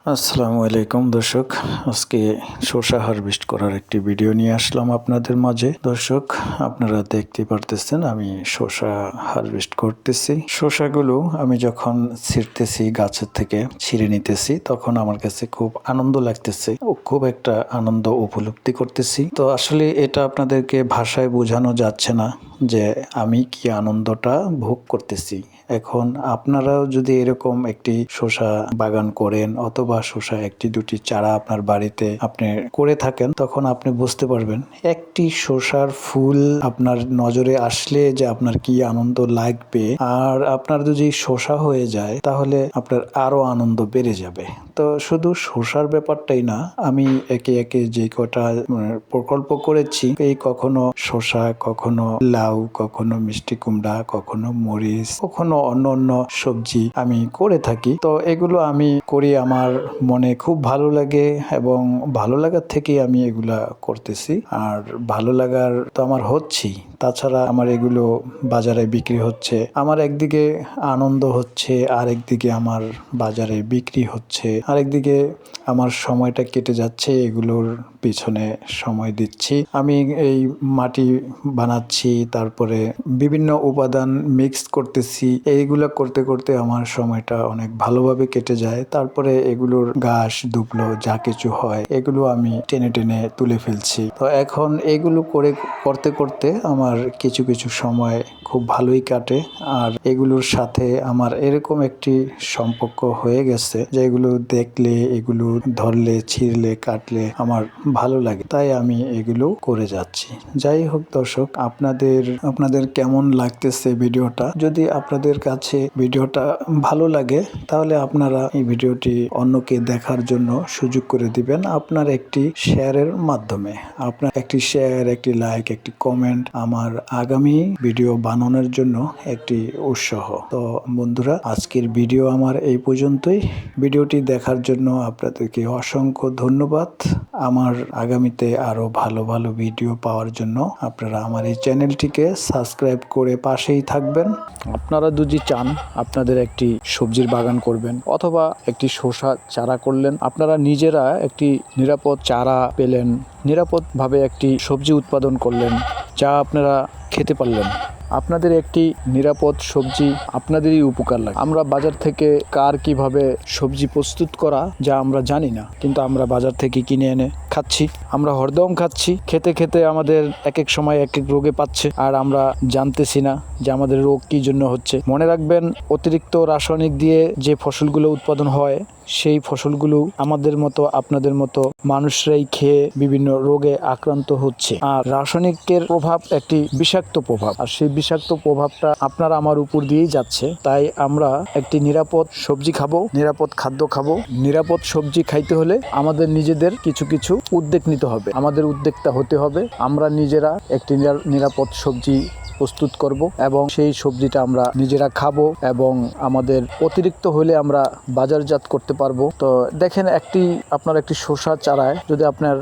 আসসালামু আলাইকুম দর্শক, আজকে শসা হারভেস্ট করার একটি ভিডিও নিয়ে আসলাম আপনাদের মাঝে। দর্শক, আপনারা দেখতে পারতেছেন আমি শসা হারভেস্ট করতেছি। শসাগুলো আমি যখন ছিঁড়তেছি, গাছের থেকে ছিঁড়ে নিতেছি, তখন আমার কাছে খুব আনন্দ লাগতেছে ও খুব একটা আনন্দ উপলব্ধি করতেছি। তো আসলে এটা আপনাদেরকে ভাষায় বোঝানো যাচ্ছে না যে আমি কি আনন্দটা ভোগ করতেছি। এখন আপনারাও যদি এরকম একটি শসা বাগান করেন অথবা শসা একটি দুটি চারা আপনার বাড়িতে আপনি করে থাকেন, তখন আপনি বুঝতে পারবেন একটি শসার ফুল আপনার নজরে আসলে যে আপনার কি আনন্দ লাগবে। আর আপনার যদি শসা হয়ে যায় তাহলে আপনার আরো আনন্দ বেড়ে যাবে। তো শুধু শসার ব্যাপারটাই না, আমি একে একে যে কটা প্রকল্প করেছি, এই কখনো শসা, কখনো লাউ, কখনো মিষ্টি কুমড়া, কখনো মরিচ, কখনো অন্য অন্য সবজি আমি করে থাকি। তো এগুলো আমি করি, আমার মনে খুব ভালো লাগে এবং ভালো লাগার থেকেই আমি এগুলা করতেছি। আর ভালো লাগার তো আমার হচ্ছেই, তাছাড়া আমার এগুলো বাজারে বিক্রি হচ্ছে, আমার একদিকে আনন্দ হচ্ছে, আর একদিকে আমার বাজারে বিক্রি হচ্ছে, আরেকদিকে আমার সময়টা কেটে যাচ্ছে, এগুলোর পিছনে সময় দিচ্ছি। আমি এই মাটি বানাচ্ছি, তারপরে বিভিন্ন উপাদান মিক্স করতেছি, এইগুলা করতে করতে আমার সময়টা অনেক ভালোভাবে কেটে যায়। তারপরে এগুলোর ঘাস দুবলো যা কিছু হয় এগুলো আমি টেনে টেনে তুলে ফেলছি। তো এখন এগুলো করতে করতে আমার কিছু কিছু সময় খুব ভালোই কাটে। আর এগুলোর সাথে আমার এরকম একটি সম্পর্ক হয়ে গেছে যে এগুলো দেখলে, এগুলো ধরলে, ছিঁড়লে, কাটলে আমার ভালো লাগে, তাই আমি এগুলো করে যাচ্ছি। যাই হোক দর্শক, আপনাদের কেমন লাগতেছে ভিডিওটা? যদি আপনাদের কাছে ভিডিওটা ভালো লাগে তাহলে আপনারা এই ভিডিওটি অন্যকে দেখার জন্য সুযোগ করে দিবেন আপনার একটি শেয়ারের মাধ্যমে। আপনার একটি শেয়ার, একটি লাইক, একটি কমেন্ট আমার আগামী ভিডিও বানানোর জন্য একটি উৎসাহ। তো বন্ধুরা, আজকের ভিডিও আমার এই পর্যন্তই। ভিডিওটি দেখার জন্য আপনাদেরকে অসংখ্য ধন্যবাদ। আমার আগামীতে আরো ভালো ভালো ভিডিও পাওয়ার জন্য আপনারা আমার এই চ্যানেলটিকে সাবস্ক্রাইব করে পাশেই থাকবেন। আপনারা যদি চান আপনাদের একটি সবজির বাগান করবেন অথবা একটি শসা চারা করলেন, আপনারা নিজেরা একটি নিরাপদ চারা পেলেন, নিরাপদভাবে একটি সবজি উৎপাদন করলেন, যা আপনারা খেতে পারলেন, আপনাদের একটি নিরাপদ সবজি আপনাদেরই উপকার লাগে। আমরা বাজার থেকে কার কিভাবে সবজি প্রস্তুত করা যা আমরা জানি না, কিন্তু আমরা বাজার থেকে কিনে এনে খাচ্ছি, আমরা হরদম খাচ্ছি, খেতে খেতে আমাদের এক এক সময় এক এক রোগে পাচ্ছে, আর আমরা জানতেছি না যে আমাদের রোগ কি জন্য হচ্ছে। মনে রাখবেন, অতিরিক্ত রাসায়নিক দিয়ে যে ফসলগুলো উৎপাদন হয় সেই ফসলগুলো আমাদের মতো আপনাদের মতো মানুষরাই খেয়ে বিভিন্ন রোগে আক্রান্ত হচ্ছে। আর রাসায়নিকের প্রভাব একটি বিষাক্ত প্রভাব, আর সেই বিষাক্ত প্রভাবটা আপনার আমার উপর দিয়েই যাচ্ছে। তাই আমরা একটি নিরাপদ সবজি খাবো, নিরাপদ খাদ্য খাবো। নিরাপদ সবজি খাইতে হলে আমাদের নিজেদের কিছু কিছু উদ্যোগ নিতে হবে, আমাদের উদ্যোগটা হতে হবে। আমরা নিজেরা একটি নিরাপদ সবজি প্রস্তুত করব এবং সেই সবজিটা আমরা নিজেরা খাবো এবং আমাদের অতিরিক্ত হলে আমরা বাজারজাত করতে পারবো। তো দেখেন, আপনার একটি শসা চারায় যদি আপনার